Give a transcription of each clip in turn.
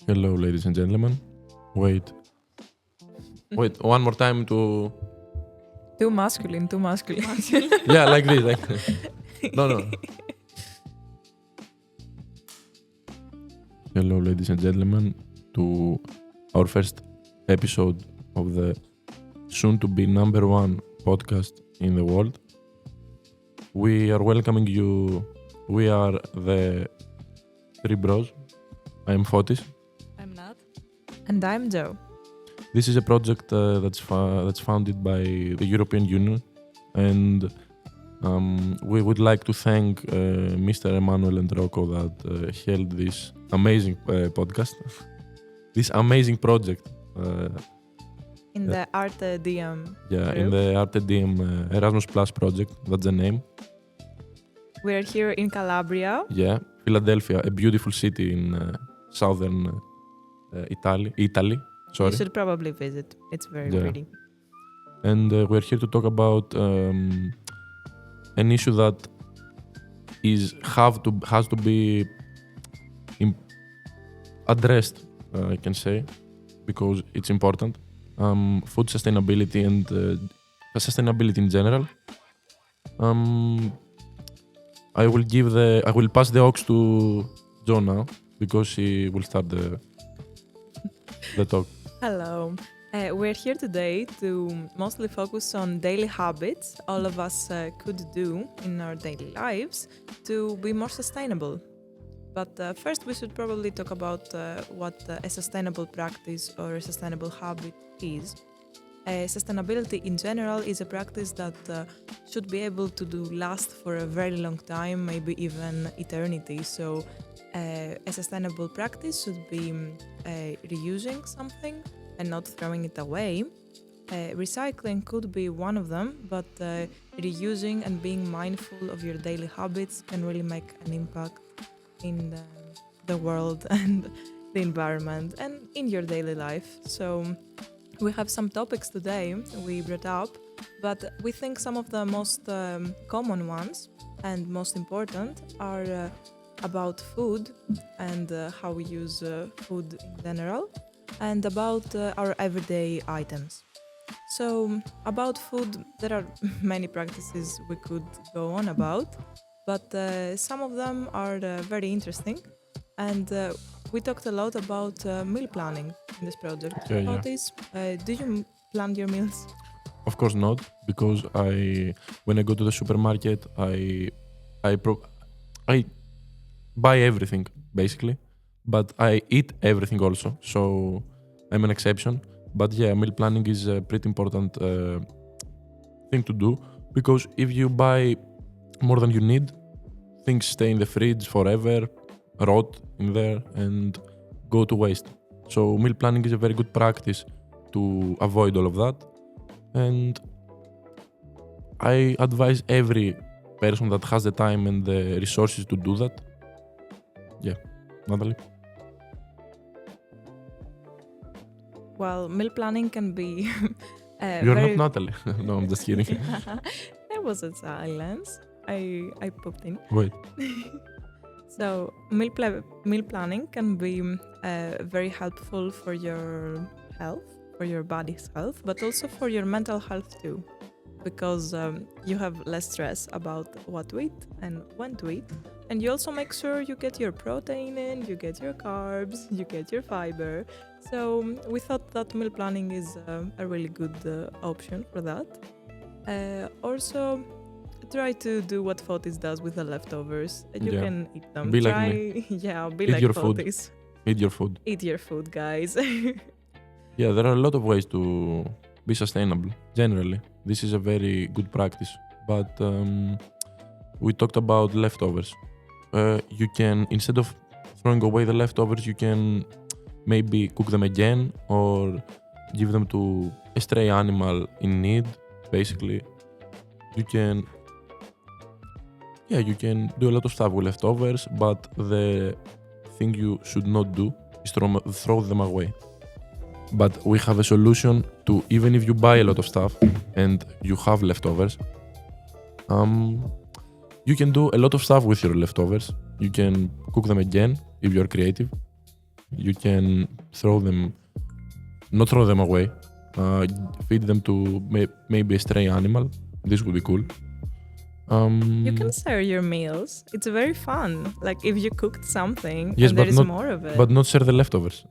Hello, ladies and gentlemen. Wait, one more time to. Too masculine. Yeah, like this. Like... No. Hello, ladies and gentlemen, to our first episode of the soon-to-be #1 podcast in the world. We are welcoming you. We are the three bros. I am Fotis. I'm not. And I'm Joe. This is a project that's founded by the European Union, and we would like to thank Mr. Emmanuel and Rocco that held this amazing podcast, this amazing project. In the Arte Diem. Yeah, group. in the Arte Diem Erasmus Plus project. That's the name. We're here in Calabria. Yeah, Philadelphia, a beautiful city in southern Italy. Sorry. You should probably visit. It's very Yeah. pretty. And we're here to talk about an issue that has to be addressed, I can say, because it's important. Food sustainability and sustainability in general. I will pass the aux to Joe now because she will start the talk. Hello. We're here today to mostly focus on daily habits all of us could do in our daily lives to be more sustainable. But first, we should probably talk about what a sustainable practice or a sustainable habit is. Sustainability in general is a practice that should be able to last for a very long time, maybe even eternity. So a sustainable practice should be reusing something and not throwing it away. Recycling could be one of them, but reusing and being mindful of your daily habits can really make an impact in the world and the environment and in your daily life. So we have some topics today we brought up, but we think some of the most common ones and most important are about food and how we use food in general, and about our everyday items. So about food, there are many practices we could go on about, but some of them are very interesting, and we talked a lot about meal planning in this project. Yeah. Fotis, do you plan your meals? Of course not, because when I go to the supermarket, I buy everything basically, but I eat everything also. So I'm an exception. But yeah, meal planning is a pretty important thing to do, because if you buy more than you need, things stay in the fridge forever, rot in there, and go to waste. So meal planning is a very good practice to avoid all of that. And I advise every person that has the time and the resources to do that. Yeah, Natalie? Well, meal planning can be You're not Natalie. No, I'm just kidding. There was a silence. I popped in. Wait. So meal planning can be very helpful for your health, for your body's health, but also for your mental health too, because you have less stress about what to eat and when to eat, and you also make sure you get your protein in, you get your carbs, you get your fiber. So we thought that meal planning is a really good option for that. Also, try to do what Fotis does with the leftovers. You can eat them. Be like me. Yeah, be Eat like your Fotis. Eat your food. Eat your food, guys. Yeah, there are a lot of ways to be sustainable. Generally, this is a very good practice. But we talked about leftovers. You can, instead of throwing away the leftovers, you can maybe cook them again or give them to a stray animal in need. Basically, you can do a lot of stuff with leftovers, but the thing you should not do is throw them away. But we have a solution to, even if you buy a lot of stuff and you have leftovers, you can do a lot of stuff with your leftovers. You can cook them again if you're creative. you can not throw them away, feed them to maybe a stray animal. This would be cool. You can share your meals. It's very fun. Like if you cooked something Yes, and there but is not- more of it. But not share the leftovers.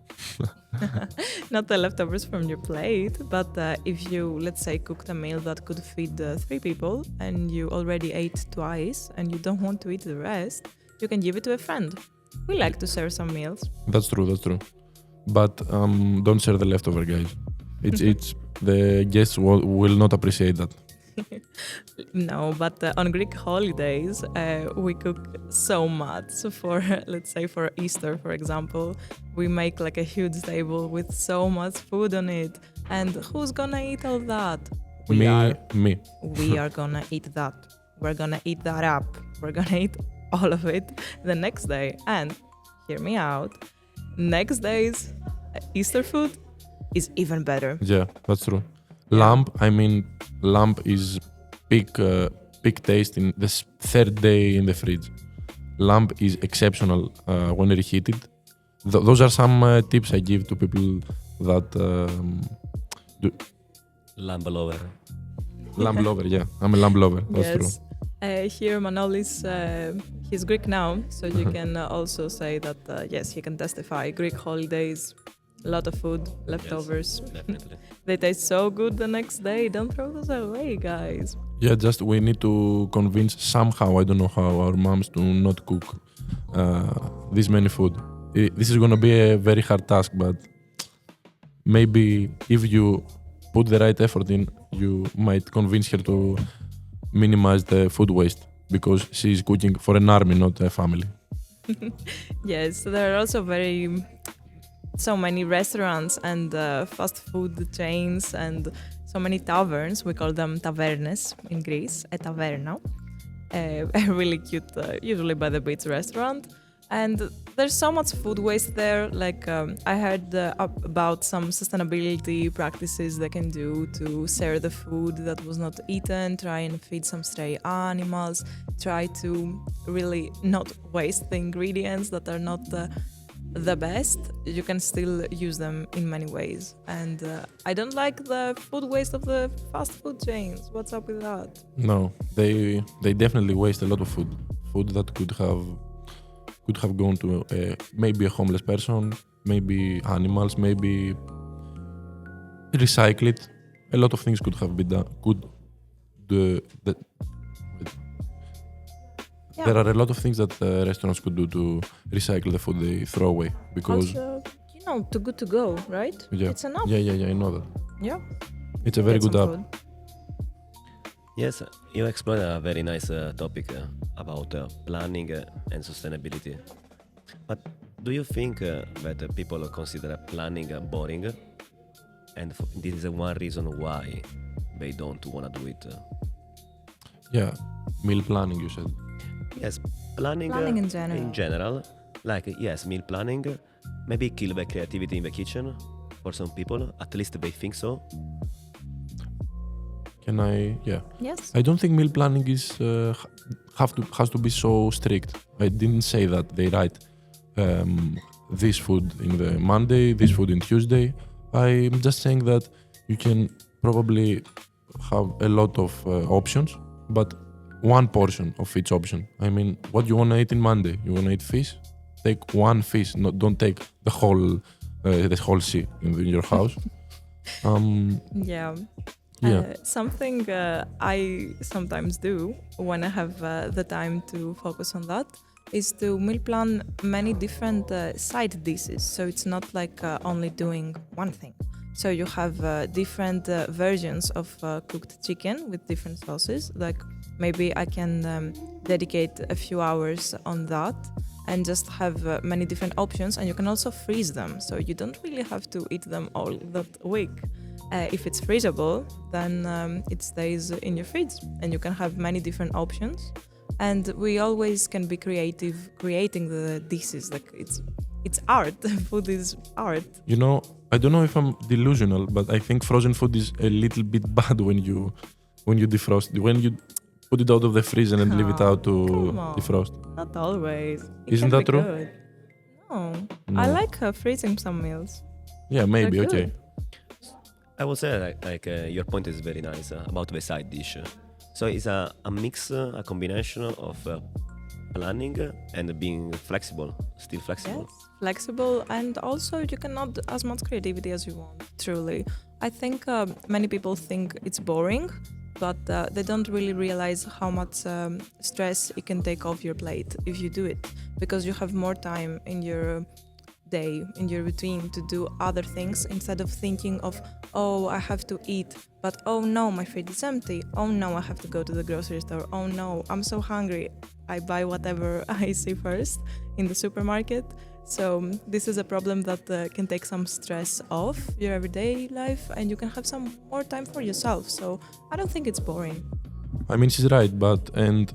Not the leftovers from your plate, but if you, let's say, cooked a meal that could feed 3 people and you already ate twice and you don't want to eat the rest, you can give it to a friend. We like to share some meals. That's true. But don't share the leftover, guys. It's the guests will not appreciate that. No, but on Greek holidays, we cook so much. For, let's say, for Easter, for example, we make like a huge table with so much food on it. And who's gonna eat all that? Me. We are gonna eat that. We're gonna eat that up. We're gonna eat all of it the next day. And hear me out. Next day's Easter food is even better. Yeah, that's true. Yeah. Lamb is peak taste in the third day in the fridge. Lamb is exceptional when reheated. Those are some tips I give to people that Lamb lover. lamb lover. Yeah, I'm a lamb lover. That's true. Here Manolis, he's Greek now, so you can also say that, yes, he can testify. Greek holidays, a lot of food, leftovers. Yes, definitely. They taste so good the next day. Don't throw those away, guys. Yeah, just we need to convince somehow, I don't know how, our moms to not cook this many food. This is gonna be a very hard task, but maybe if you put the right effort in, you might convince her to minimize the food waste because she's cooking for an army, not a family. Yes, there are also so many restaurants and fast food chains and so many taverns. We call them tavernes in Greece, a taverna. A really cute, usually by the beach restaurant. And there's so much food waste there. Like I heard about some sustainability practices they can do to share the food that was not eaten, try and feed some stray animals, try to really not waste the ingredients that are not the best. You can still use them in many ways. And I don't like the food waste of the fast food chains. What's up with that? No, they definitely waste a lot of food. Food that could have gone to maybe a homeless person, maybe animals, maybe recycle it. A lot of things could have been done. Yeah. There are a lot of things that restaurants could do to recycle the food they throw away because Also, too good to go, right? yeah, It's enough. yeah, I know that. Yeah. It's a very Get good some app. food. Yes, you explored a very nice topic about planning and sustainability. But do you think that people consider planning boring? And this is one reason why they don't want to do it. Yeah, meal planning, you said. Yes, planning Planning in general. Like, yes, meal planning, maybe kill the creativity in the kitchen for some people. At least they think so. Can I? Yeah. Yes. I don't think meal planning is has to be so strict. I didn't say that they write this food in the Monday, this food in Tuesday. I'm just saying that you can probably have a lot of options, but one portion of each option. I mean, what you want to eat in Monday? You want to eat fish? Take one fish. Don't take the whole sea in your house. Yeah. Yeah. Something I sometimes do when I have the time to focus on that is to meal plan many different side dishes. So it's not like only doing one thing. So you have different versions of cooked chicken with different sauces. Like maybe I can dedicate a few hours on that and just have many different options. And you can also freeze them. So you don't really have to eat them all that week. If it's freezable, then it stays in your fridge and you can have many different options. And we always can be creative creating the dishes. Like it's art. Food is art. You know, I don't know if I'm delusional, but I think frozen food is a little bit bad when you defrost. When you put it out of the freezer and leave it out to come on. defrost. Not always. It Isn't can that be true? good. Oh, No. I like freezing some meals. Yeah, maybe. They're Okay. good. I would say your point is very nice about the side dish. So it's a mix, a combination of planning and being flexible, still flexible. Yes, flexible, and also you can add as much creativity as you want. Truly, I think many people think it's boring, but they don't really realize how much stress it can take off your plate if you do it, because you have more time in your day, in your routine, to do other things instead of thinking of, oh, I have to eat, but oh no, my fridge is empty. Oh no, I have to go to the grocery store. Oh no, I'm so hungry. I buy whatever I see first in the supermarket. So this is a problem that can take some stress off your everyday life, and you can have some more time for yourself. So I don't think it's boring. I mean, she's right, and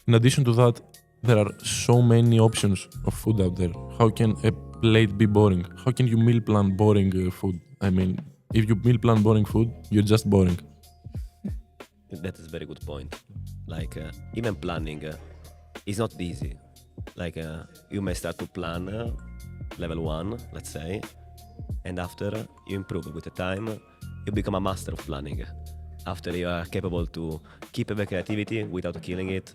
in addition to that, there are so many options of food out there. How can a plate be boring? How can you meal plan boring food? I mean, if you meal plan boring food, you're just boring. That is a very good point. Like even planning is not easy. Like you may start to plan level 1, let's say, and after you improve with the time, you become a master of planning. After you are capable to keep the creativity without killing it,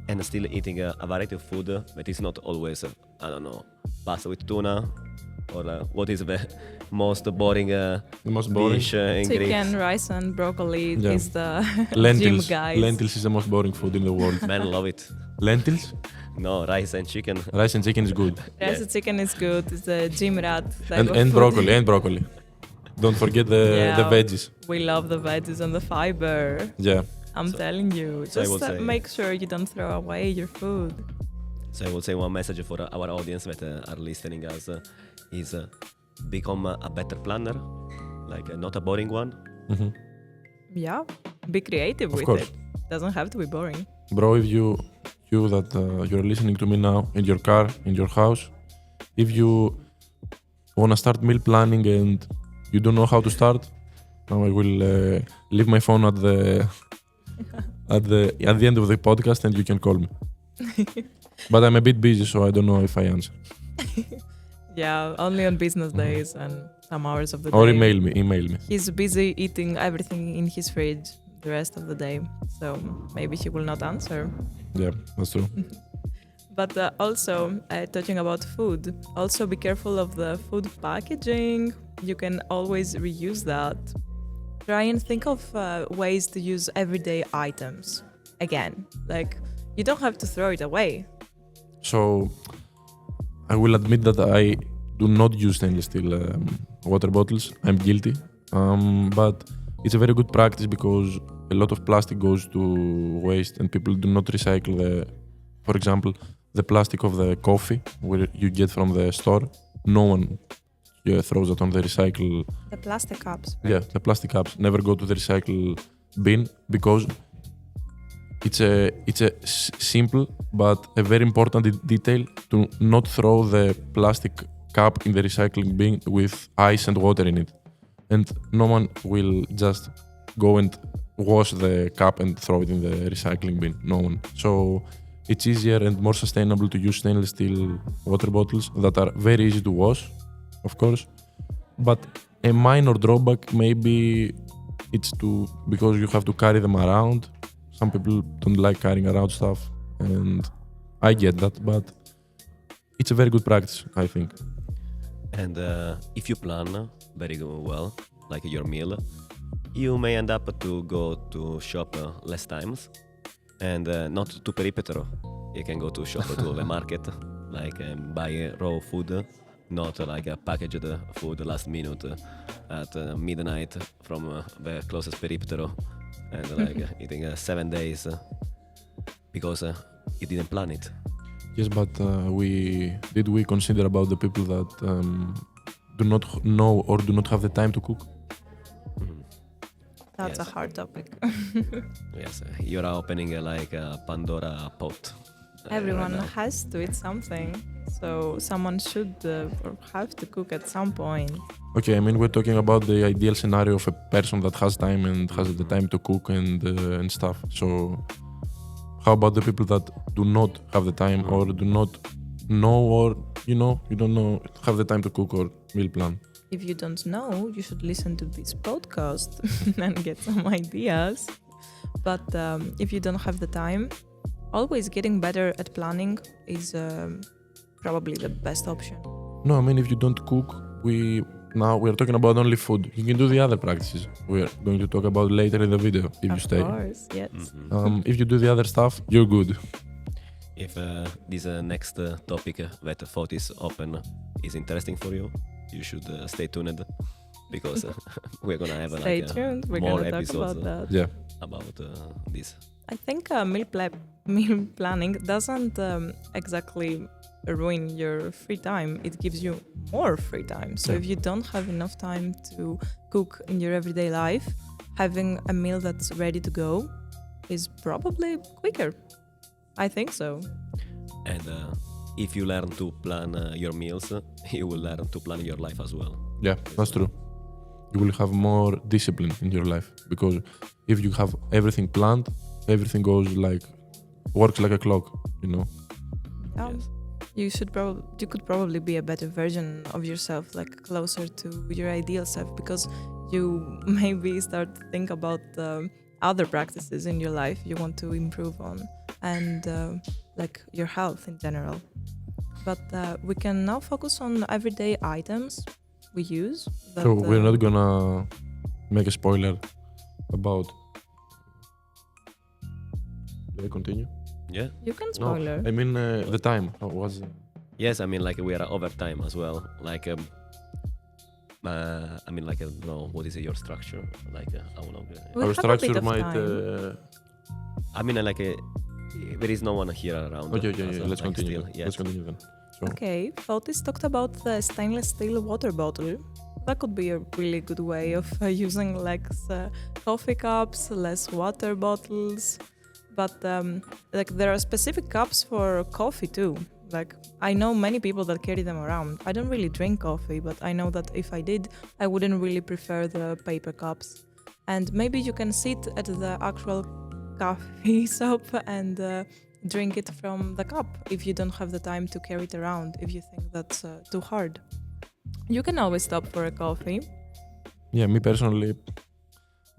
and still eating a variety of food that is not always, I don't know, pasta with tuna, or what is the most boring, The most boring? dish in Greece. Chicken, rice, and broccoli Yeah. is the Lentils. gym guys. Lentils is the most boring food in the world. Man, love it. Lentils? No, rice and chicken. Rice and chicken is good. Rice Yeah. and chicken is good. It's a gym rat type And, of and food. broccoli, and broccoli. Don't forget the Yeah. veggies. We love the veggies and the fiber. Yeah. I'm So- telling you. so I Just will say- make sure you don't throw away your food. So I would say one message for our audience that are listening us is become a better planner, like not a boring one. Mhm. Yeah. Be creative Of with course. it. Doesn't have to be boring. Bro, if you that you're listening to me now in your car, in your house, if you wanna start meal planning and you don't know how to start, now I will leave my phone at the end of the podcast and you can call me. But I'm a bit busy, so I don't know if I answer. Yeah, only on business days and some hours of the Or day. email me. He's busy eating everything in his fridge the rest of the day. So maybe he will not answer. Yeah, that's true. But also, talking about food, also be careful of the food packaging. You can always reuse that. Try and think of ways to use everyday items again. Like, you don't have to throw it away. So I will admit that I do not use stainless steel water bottles. I'm guilty. But it's a very good practice because a lot of plastic goes to waste and people do not recycle for example, the plastic of the coffee where you get from the store. No one throws it on the recycle. The plastic cups. Yeah, the plastic cups never go to the recycle bin because it's a simple but a very important detail to not throw the plastic cup in the recycling bin with ice and water in it. And no one will just go and wash the cup and throw it in the recycling bin. No one. So it's easier and more sustainable to use stainless steel water bottles that are very easy to wash, of course. But a minor drawback maybe it's because you have to carry them around. Some people don't like carrying around stuff, and I get that, but it's a very good practice, I think. And if you plan very well, like your meal, you may end up to go to shop less times, and not to perimeter. You can go to shop to the market, like buy raw food, not like a packaged food last minute at midnight from the closest perimeter, and like eating 7 days because you didn't plan it. Yes, but we consider about the people that do not know or do not have the time to cook? Mhm. That's Yes. a hard topic. Yes, you're opening like a Pandora pot. Everyone right now. has to eat something. So someone should or have to cook at some point. Okay, I mean we're talking about the ideal scenario of a person that has time and has the time to cook and stuff. So how about the people that do not have the time or do not know, or you don't know, have the time to cook or meal plan. If you don't know, you should listen to this podcast and get some ideas. But if you don't have the time, always getting better at planning is probably the best option. No, I mean, if you don't cook, now we're talking about only food. You can do the other practices we're going to talk about later in the video if you stay. Of course, yes. If you do the other stuff, you're good. If this next topic that Fotis open is interesting for you, you should stay tuned because we're gonna have Stay tuned. We're more gonna talk episodes about that. Yeah. about this. I think meal planning doesn't exactly ruin your free time. It gives you more free time. So Yeah. if you don't have enough time to cook in your everyday life, having a meal that's ready to go is probably quicker. I think so. And if you learn to plan your meals, you will learn to plan your life as well. Yeah, that's true. You will have more discipline in your life because if you have everything planned, everything works like a clock, Yeah. Yes. You could probably be a better version of yourself, like closer to your ideal self, because you maybe start to think about other practices in your life you want to improve on, and like your health in general. But we can now focus on everyday items we use. So we're not gonna make a spoiler about. Do I continue? Yeah. You can No, spoiler. I mean the time. How was it? Yes, I mean like we are over time as well. Like I mean like I don't know what is your structure like how long. We Our have a bit structure of might. time. I mean like there is no one here around. Okay, so, let's like, continue. still, yes. Let's continue then. So, Okay, Fotis talked about the stainless steel water bottle. That could be a really good way of using less coffee cups, less water bottles. But like there are specific cups for coffee too. Like I know many people that carry them around. I don't really drink coffee, but I know that if I did, I wouldn't really prefer the paper cups. And maybe you can sit at the actual coffee shop and drink it from the cup if you don't have the time to carry it around, if you think that's too hard. You can always stop for a coffee. yeah, me personally,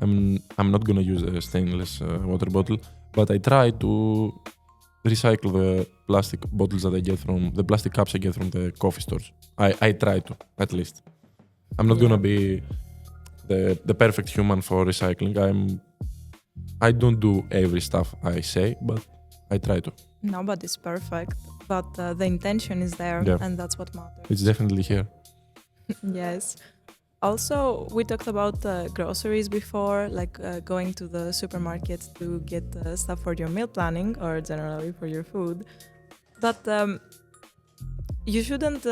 I'm not gonna use a stainless water bottle, but I try to recycle the plastic bottles that I get from the plastic cups I get from the coffee stores. I try to, at least. I'm not gonna be the perfect human for recycling. I don't do every stuff I say, but I try to. Nobody's perfect, but the intention is there, Yeah. and that's what matters. It's definitely here. Yes. Also, we talked about groceries before, like going to the supermarket to get stuff for your meal planning or generally for your food. But you shouldn't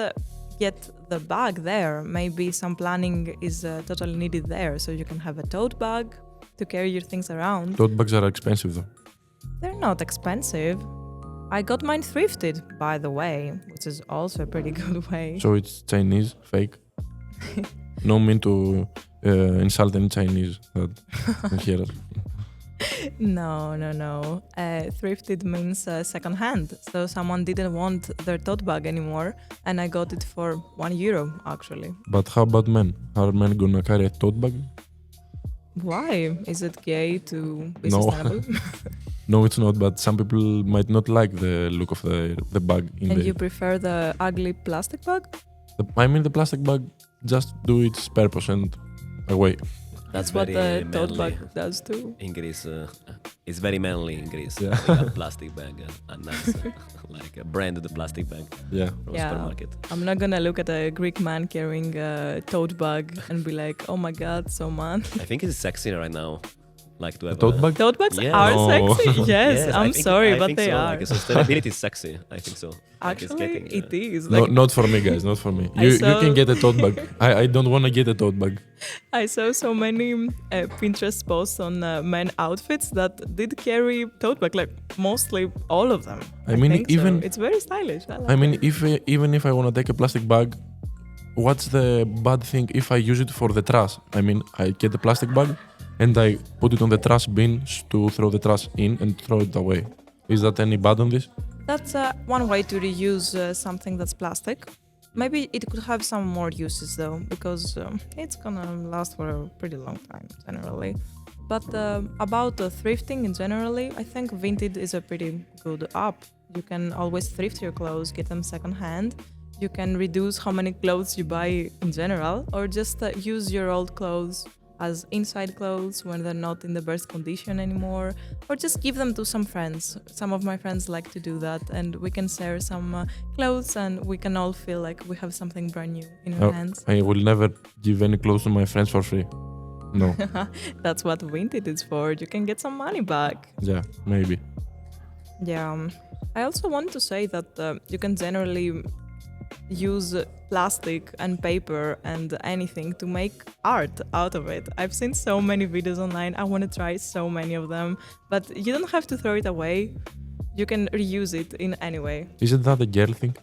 get the bag there. Maybe some planning is totally needed there, so you can have a tote bag to carry your things around. Tote bags are expensive though. They're not expensive. I got mine thrifted, by the way, which is also a pretty good way. So it's Chinese, fake. No mean to insult any Chinese that can hear us. No. Thrifted means second-hand. So someone didn't want their tote bag anymore, and I got it for €1, actually. But how about men? Are men gonna carry a tote bag? Why? Is it gay to be No. sustainable? No, it's not. But some people might not like the look of the bag. And you prefer the ugly plastic bag? I mean, the plastic bag just do its purpose and away. That's what very the tote manly. bag does too. In Greece, it's very manly in Greece. Yeah. We have plastic bag, a nice, like a branded plastic bag Yeah. from Yeah. supermarket. I'm not gonna look at a Greek man carrying a tote bag and be like, oh my god, so man. I think it's sexy right now, like to A have tote bag? Tote bags Yeah. are No. sexy. Yes, I I'm think- sorry, I but think they so. are. Like, sustainability is sexy. I think so. Like, it's Actually, getting, it is. No, Like, not for me, guys. Not for me. I You saw- can get a tote bag. I don't want to get a tote bag. I saw so many Pinterest posts on men outfits that did carry tote bag, like mostly all of them. I mean, think so. even- it's very stylish. I I mean, it. even if I want to take a plastic bag, what's the bad thing if I use it for the trash? I mean, I get the plastic bag and I put it on the trash bin to throw the trash in and throw it away. Is that any bad on this? That's one way to reuse something that's plastic. Maybe it could have some more uses though, because it's gonna last for a pretty long time generally. But about thrifting in generally, I think Vinted is a pretty good app. You can always thrift your clothes, get them secondhand. You can reduce how many clothes you buy in general, or just use your old clothes as inside clothes when they're not in the best condition anymore, or just give them to some friends. Some of my friends like to do that, and we can share some clothes and we can all feel like we have something brand new in our hands. I will never give any clothes to my friends for free. No. That's what Vinted is for. You can get some money back. Yeah, maybe. Yeah. I also want to say that you can generally use plastic and paper and anything to make art out of it. I've seen so many videos online. I want to try so many of them, but you don't have to throw it away. You can reuse it in any way. Isn't that a girl thing?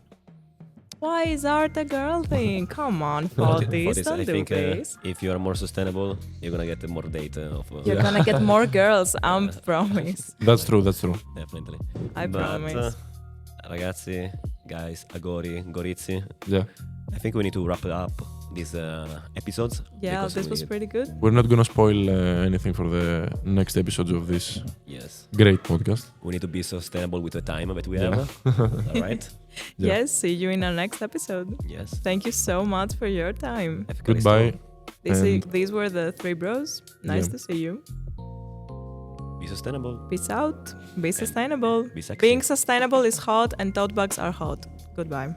Why is art a girl thing? Come on, Fotis, don't I do think this. if you are more sustainable, you're gonna get more data of. You're gonna get more girls, I promise. That's true. Definitely. I promise. Ragazzi, guys, Agori, Gorizzi. Yeah. I think we need to wrap up these episodes. Yeah, because this was pretty good. We're not gonna spoil anything for the next episodes of this Yes. great podcast. We need to be sustainable with the time that we Yeah. have. All right. Yeah. Yes, see you in our next episode. Yes. Thank you so much for your time. Goodbye. And- These were the three bros. Nice Yeah. to see you. Be sustainable. Peace out. Be sustainable. Be sexy. Being sustainable is hot and tote bags are hot. Goodbye.